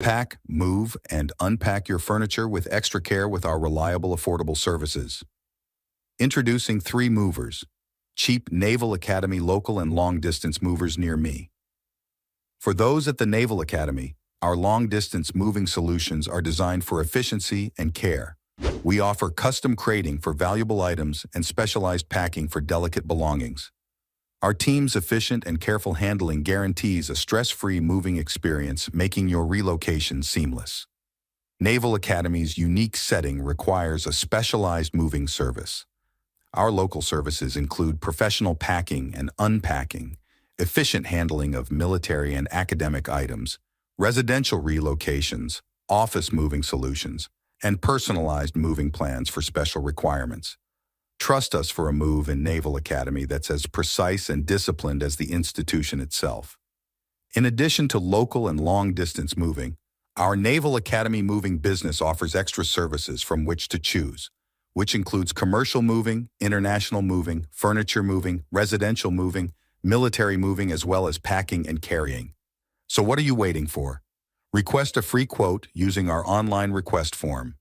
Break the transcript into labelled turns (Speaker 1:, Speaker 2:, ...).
Speaker 1: Pack, move, and unpack your furniture with extra care with our reliable, affordable services. Introducing 3 movers. Cheap Naval Academy local and long-distance movers near me. For those at the Naval Academy, our long-distance moving solutions are designed for efficiency and care. We offer custom crating for valuable items and specialized packing for delicate belongings. Our team's efficient and careful handling guarantees a stress-free moving experience, making your relocation seamless. Naval Academy's unique setting requires a specialized moving service. Our local services include professional packing and unpacking, efficient handling of military and academic items, residential relocations, office moving solutions, and personalized moving plans for special requirements. Trust us for a move in Naval Academy that's as precise and disciplined as the institution itself. In addition to local and long-distance moving, our Naval Academy moving business offers extra services from which to choose, which includes commercial moving, international moving, furniture moving, residential moving, military moving, as well as packing and carrying. So what are you waiting for? Request a free quote using our online request form.